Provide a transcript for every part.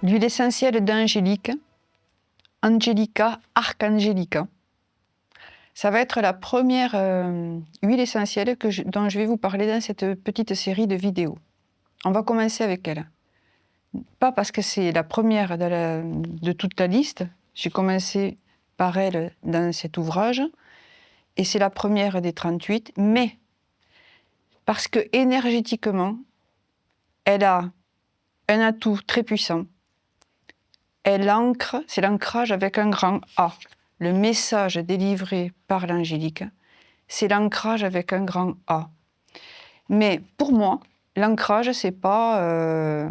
L'huile essentielle d'Angélique, Angelica Archangelica. Ça va être la première huile essentielle dont je vais vous parler dans cette petite série de vidéos. On va commencer avec elle. Pas parce que c'est la première de toute la liste. J'ai commencé par elle dans cet ouvrage. Et c'est la première des 38. Mais parce que énergétiquement, elle a un atout très puissant. Elle ancre, c'est l'ancrage avec un grand A. Le message délivré par l'angélique, c'est l'ancrage avec un grand A. Mais pour moi, l'ancrage, c'est pas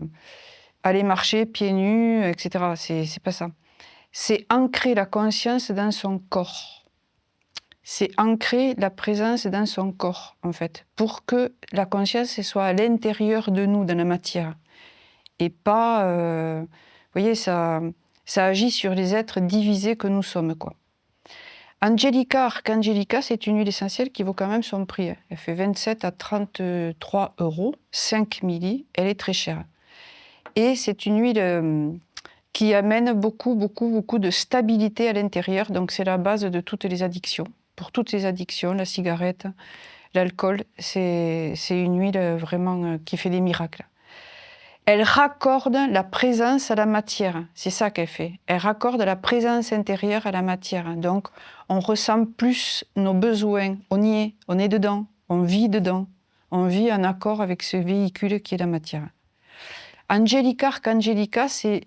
aller marcher pieds nus, etc. C'est pas ça. C'est ancrer la conscience dans son corps. C'est ancrer la présence dans son corps, en fait, pour que la conscience soit à l'intérieur de nous, dans la matière. Et pas... vous voyez, ça agit sur les êtres divisés que nous sommes, quoi. Angelica Archangelica, c'est une huile essentielle qui vaut quand même son prix. Elle fait 27 à 33 €, 5 milli. Elle est très chère. Et c'est une huile qui amène beaucoup de stabilité à l'intérieur. Donc c'est la base de toutes les addictions. Pour toutes les addictions, la cigarette, l'alcool, c'est une huile vraiment qui fait des miracles. Elle raccorde la présence à la matière. C'est ça qu'elle fait. Elle raccorde la présence intérieure à la matière. Donc, on ressent plus nos besoins. On y est, on est dedans, on vit dedans. On vit en accord avec ce véhicule qui est la matière. Angelica, Archangelica, c'est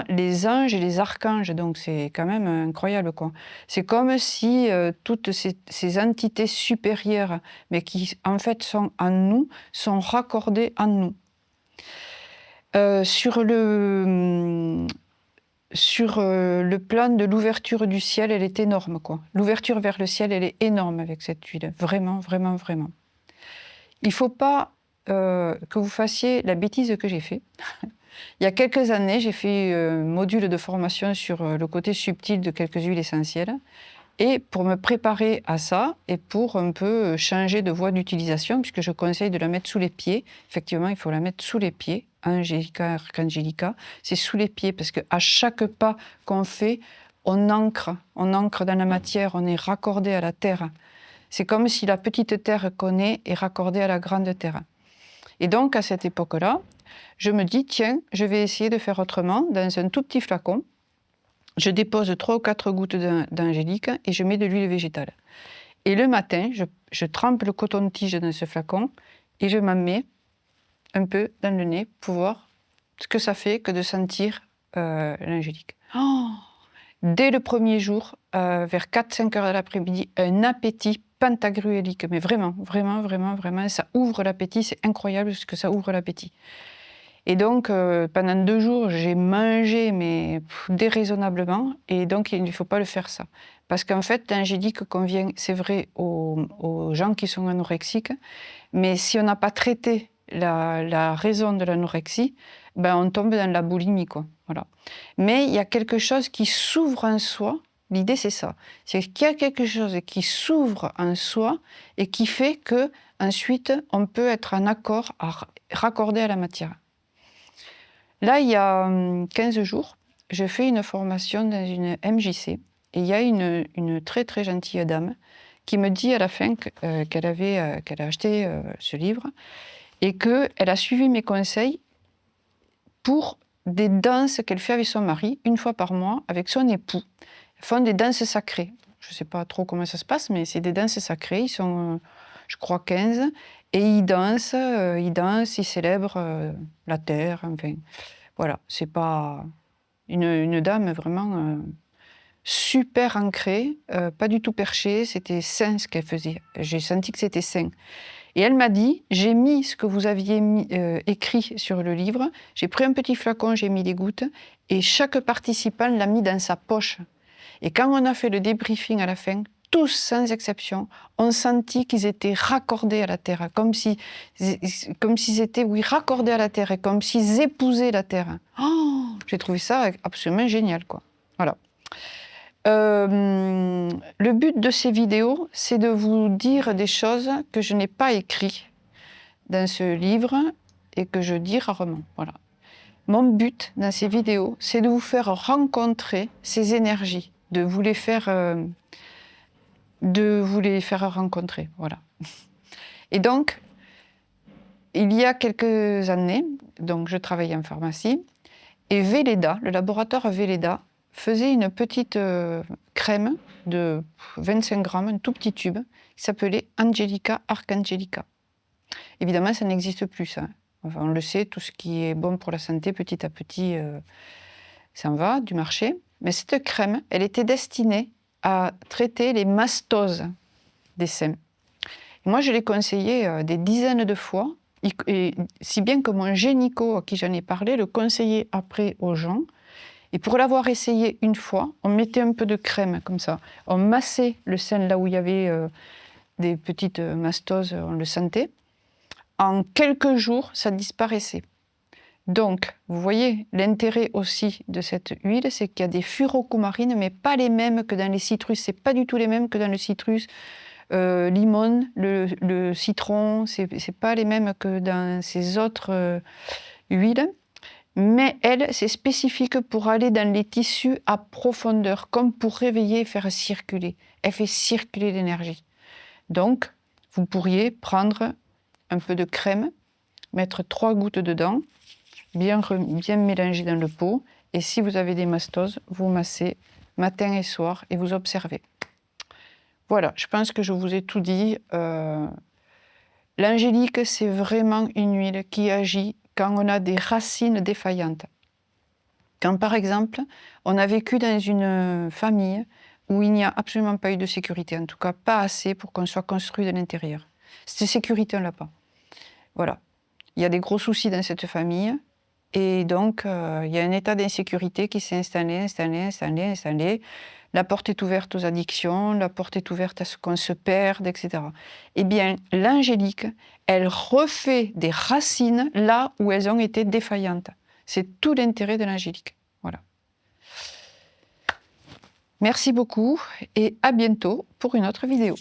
les anges et les archanges. Donc, c'est quand même incroyable, quoi. C'est comme si toutes ces entités supérieures, mais qui en fait sont en nous, sont raccordées en nous. Sur le plan de l'ouverture du ciel, elle est énorme, quoi. L'ouverture vers le ciel, elle est énorme avec cette huile. Vraiment. Il ne faut pas que vous fassiez la bêtise que j'ai fait. Il y a quelques années, j'ai fait un module de formation sur le côté subtil de quelques huiles essentielles. Et pour me préparer à ça, et pour un peu changer de voie d'utilisation, puisque je conseille de la mettre sous les pieds, effectivement, il faut la mettre sous les pieds, Angelica, Archangelica, c'est sous les pieds, parce qu'à chaque pas qu'on fait, on ancre dans la matière, on est raccordé à la terre. C'est comme si la petite terre qu'on est raccordée à la grande terre. Et donc, à cette époque-là, je me dis, tiens, je vais essayer de faire autrement, dans un tout petit flacon. Je dépose 3 ou 4 gouttes d'angélique et je mets de l'huile végétale. Et le matin, je trempe le coton-tige dans ce flacon et je m'en mets un peu dans le nez pour voir ce que ça fait que de sentir l'angélique. Oh, dès le premier jour, vers 4-5 heures de l'après-midi, un appétit pentagruélique. Mais vraiment, ça ouvre l'appétit. C'est incroyable ce que ça ouvre l'appétit. Et donc, pendant 2 jours, j'ai mangé, mais déraisonnablement. Et donc, il ne faut pas le faire, ça. Parce qu'en fait, l'angélique convient, c'est vrai, aux gens qui sont anorexiques. Mais si on n'a pas traité la raison de l'anorexie, ben, on tombe dans la boulimie, quoi. Voilà. Mais il y a quelque chose qui s'ouvre en soi. L'idée, c'est ça. C'est qu'il y a quelque chose qui s'ouvre en soi et qui fait que ensuite, on peut être en accord, raccordé à la matière. Là, il y a 15 jours, je fais une formation dans une MJC et il y a une très très gentille dame qui me dit à la fin qu'elle a acheté ce livre et qu'elle a suivi mes conseils pour des danses qu'elle fait avec son mari, 1 fois par mois, avec son époux. Elles font des danses sacrées. Je ne sais pas trop comment ça se passe, mais c'est des danses sacrées. Ils sont, je crois, 15. Et ils dansent, ils célèbrent la terre, enfin... Voilà, c'est pas une dame vraiment super ancrée, pas du tout perchée, c'était sain ce qu'elle faisait. J'ai senti que c'était sain. Et elle m'a dit, j'ai mis ce que vous aviez écrit sur le livre, j'ai pris un petit flacon, j'ai mis des gouttes, et chaque participant l'a mis dans sa poche. Et quand on a fait le débriefing à la fin, tous, sans exception, ont senti qu'ils étaient raccordés à la terre, comme s'ils étaient, raccordés à la terre, et comme s'ils épousaient la terre. Oh, j'ai trouvé ça absolument génial, quoi. Voilà. Le but de ces vidéos, c'est de vous dire des choses que je n'ai pas écrites dans ce livre et que je dis rarement. Voilà. Mon but dans ces vidéos, c'est de vous faire rencontrer ces énergies, de vous les faire rencontrer. Voilà. Et donc, il y a quelques années, donc je travaillais en pharmacie, et Velleda, le laboratoire Velleda, faisait une petite crème de 25 grammes, un tout petit tube, qui s'appelait Angelica Archangelica. Évidemment, ça n'existe plus, ça. Enfin, on le sait, tout ce qui est bon pour la santé, petit à petit, s'en va du marché. Mais cette crème, elle était destinée à traiter les mastoses des seins. Et moi, je l'ai conseillée des dizaines de fois, et si bien que mon gynéco, à qui j'en ai parlé, le conseillait après aux gens. Et pour l'avoir essayé une fois, on mettait un peu de crème comme ça. On massait le sein là où il y avait des petites mastoses, on le sentait. En quelques jours, ça disparaissait. Donc, vous voyez, l'intérêt aussi de cette huile, c'est qu'il y a des furocomarines, mais pas les mêmes que dans les citrus. C'est pas du tout les mêmes que dans le citrus. Limone, le citron, c'est pas les mêmes que dans ces autres huiles. Mais elle, c'est spécifique pour aller dans les tissus à profondeur, comme pour réveiller et faire circuler. Elle fait circuler l'énergie. Donc, vous pourriez prendre un peu de crème, mettre 3 gouttes dedans, bien mélanger dans le pot. Et si vous avez des mastoses, vous massez matin et soir et vous observez. Voilà, je pense que je vous ai tout dit. L'angélique, c'est vraiment une huile qui agit quand on a des racines défaillantes. Quand, par exemple, on a vécu dans une famille où il n'y a absolument pas eu de sécurité, en tout cas pas assez pour qu'on soit construit de l'intérieur. Cette sécurité, on ne l'a pas. Voilà. Il y a des gros soucis dans cette famille et donc il y a un état d'insécurité qui s'est installé. La porte est ouverte aux addictions, la porte est ouverte à ce qu'on se perde, etc. Eh bien, l'angélique, elle refait des racines là où elles ont été défaillantes. C'est tout l'intérêt de l'angélique. Voilà. Merci beaucoup et à bientôt pour une autre vidéo.